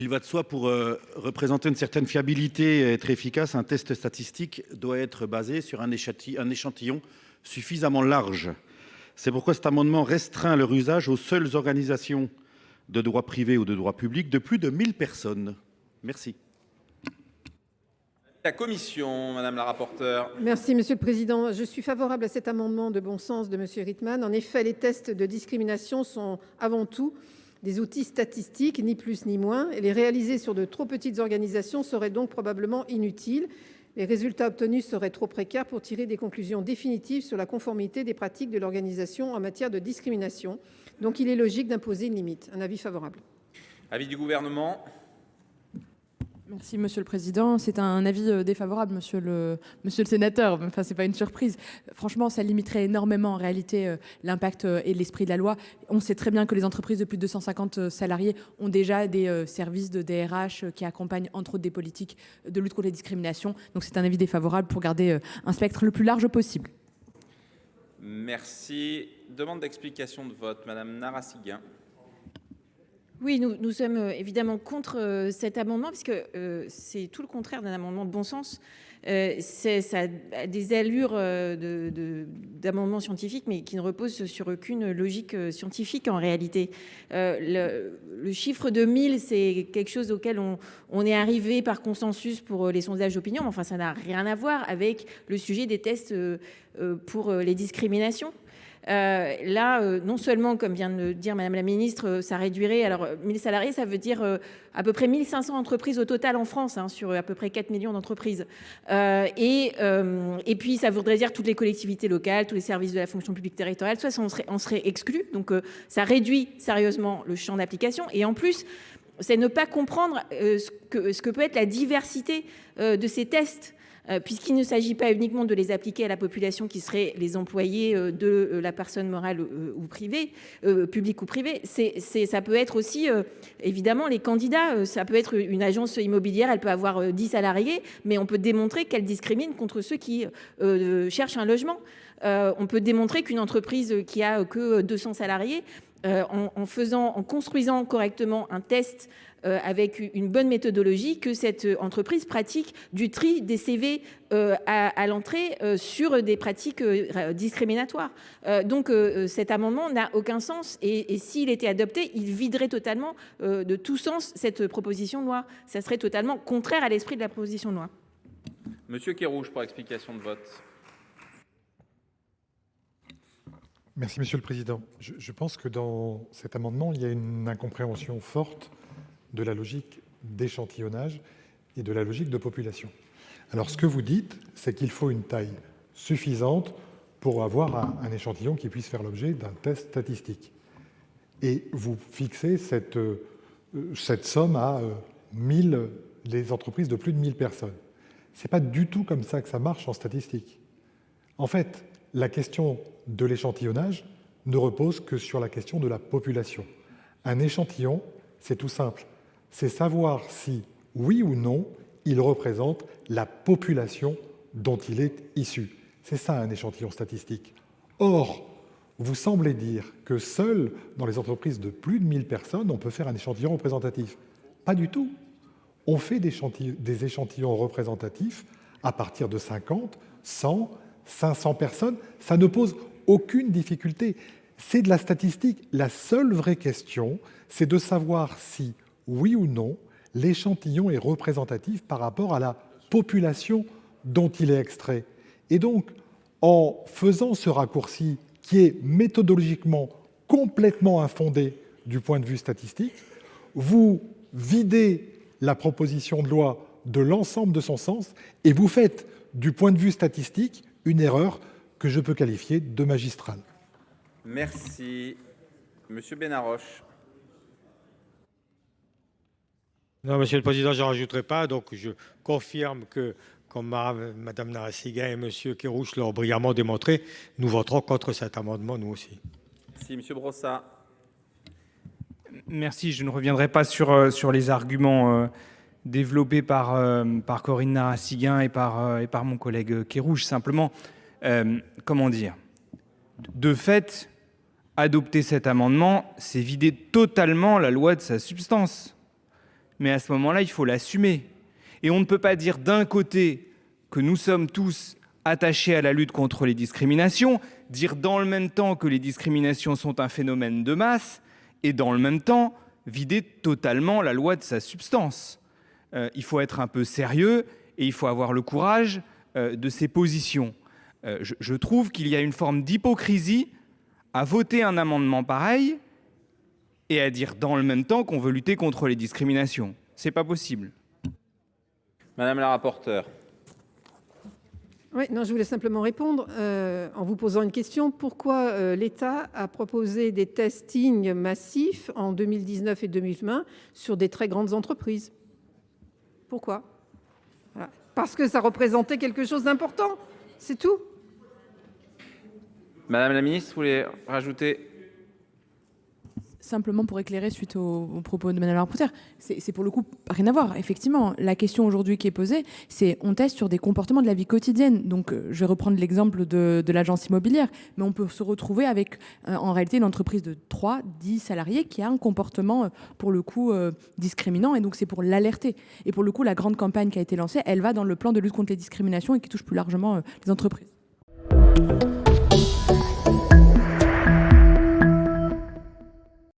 Il va de soi, pour représenter une certaine fiabilité et être efficace, un test statistique doit être basé sur un échantillon suffisamment large. C'est pourquoi cet amendement restreint leur usage aux seules organisations de droit privé ou de droit public de plus de 1000 personnes. Merci. La commission, madame la rapporteure. Merci, Monsieur le Président. Je suis favorable à cet amendement de bon sens de Monsieur Rietmann. En effet, les tests de discrimination sont avant tout des outils statistiques, ni plus ni moins, et les réaliser sur de trop petites organisations serait donc probablement inutile. Les résultats obtenus seraient trop précaires pour tirer des conclusions définitives sur la conformité des pratiques de l'organisation en matière de discrimination. Donc il est logique d'imposer une limite. Un avis favorable. Avis du Gouvernement. Merci Monsieur le Président. C'est un avis défavorable, monsieur le sénateur. Enfin, c'est pas une surprise. Franchement, ça limiterait énormément en réalité l'impact et l'esprit de la loi. On sait très bien que les entreprises de plus de 250 salariés ont déjà des services de DRH qui accompagnent entre autres des politiques de lutte contre les discriminations. Donc c'est un avis défavorable pour garder un spectre le plus large possible. Merci. Demande d'explication de vote, madame Narassiguin. Oui, nous sommes évidemment contre cet amendement parce que c'est tout le contraire d'un amendement de bon sens. Ça a des allures d'amendement scientifique, mais qui ne repose sur aucune logique scientifique en réalité. Le chiffre de 1000, c'est quelque chose auquel on est arrivé par consensus pour les sondages d'opinion, mais enfin ça n'a rien à voir avec le sujet des tests pour les discriminations. Là, non seulement, comme vient de le dire Madame la Ministre, ça réduirait, alors 1000 salariés, ça veut dire à peu près 1500 entreprises au total en France, hein, sur à peu près 4 millions d'entreprises. Et puis, ça voudrait dire toutes les collectivités locales, tous les services de la fonction publique territoriale, soit on serait exclus. Donc, ça réduit sérieusement le champ d'application. Et en plus, c'est ne pas comprendre ce que peut être la diversité de ces tests. Puisqu'il ne s'agit pas uniquement de les appliquer à la population qui serait les employés de la personne morale ou privée, publique ou privée, ça peut être aussi évidemment les candidats. Ça peut être une agence immobilière, elle peut avoir 10 salariés, mais on peut démontrer qu'elle discrimine contre ceux qui cherchent un logement. On peut démontrer qu'une entreprise qui a que 200 salariés, en construisant correctement un test avec une bonne méthodologie, que cette entreprise pratique du tri des CV à l'entrée sur des pratiques discriminatoires. Donc cet amendement n'a aucun sens et s'il était adopté, il viderait totalement de tout sens cette proposition de loi. Ça serait totalement contraire à l'esprit de la proposition de loi. Monsieur Kerrouche pour explication de vote. Merci Monsieur le Président. Je pense que dans cet amendement, il y a une incompréhension forte de la logique d'échantillonnage et de la logique de population. Alors ce que vous dites, c'est qu'il faut une taille suffisante pour avoir un échantillon qui puisse faire l'objet d'un test statistique. Et vous fixez cette somme à 1000, les entreprises de plus de 1000 personnes. Ce n'est pas du tout comme ça que ça marche en statistique. En fait, la question de l'échantillonnage ne repose que sur la question de la population. Un échantillon, c'est tout simple. C'est savoir si, oui ou non, il représente la population dont il est issu. C'est ça un échantillon statistique. Or, vous semblez dire que seul dans les entreprises de plus de 1000 personnes, on peut faire un échantillon représentatif. Pas du tout. On fait des échantillons représentatifs à partir de 50, 100, 500 personnes. Ça ne pose aucune difficulté. C'est de la statistique. La seule vraie question, c'est de savoir si, oui ou non, l'échantillon est représentatif par rapport à la population dont il est extrait. Et donc, en faisant ce raccourci qui est méthodologiquement complètement infondé du point de vue statistique, vous videz la proposition de loi de l'ensemble de son sens et vous faites, du point de vue statistique, une erreur que je peux qualifier de magistrale. Merci. Monsieur Benaroche. Non, Monsieur le Président, je n'en rajouterai pas. Donc, je confirme que, comme Madame Narassiguin et Monsieur Kerrouche l'ont brillamment démontré, nous voterons contre cet amendement, nous aussi. Merci. Monsieur Brossat. Merci. Je ne reviendrai pas sur les arguments développés par Corinne Narassiguin et par mon collègue Kerrouche. Simplement, comment dire, de fait, adopter cet amendement, c'est vider totalement la loi de sa substance. mais à ce moment-là, il faut l'assumer. Et on ne peut pas dire d'un côté que nous sommes tous attachés à la lutte contre les discriminations, dire dans le même temps que les discriminations sont un phénomène de masse, et dans le même temps vider totalement la loi de sa substance. Il faut être un peu sérieux et il faut avoir le courage de ses positions. Je trouve qu'il y a une forme d'hypocrisie à voter un amendement pareil et à dire dans le même temps qu'on veut lutter contre les discriminations. C'est pas possible. Madame la rapporteure. Oui, non, je voulais simplement répondre en vous posant une question. Pourquoi l'État a proposé des testings massifs en 2019 et 2020 sur des très grandes entreprises? Pourquoi? Voilà. Parce que ça représentait quelque chose d'important, c'est tout. Madame la ministre, vous voulez rajouter? Simplement pour éclairer suite aux propos de Madame la rapporteure, c'est pour le coup rien à voir. Effectivement, la question aujourd'hui qui est posée, c'est on teste sur des comportements de la vie quotidienne. Donc, je vais reprendre l'exemple de l'agence immobilière, mais on peut se retrouver avec en réalité une entreprise de 3-10 salariés qui a un comportement pour le coup discriminant, et donc c'est pour l'alerter. Et pour le coup, la grande campagne qui a été lancée, elle va dans le plan de lutte contre les discriminations et qui touche plus largement les entreprises.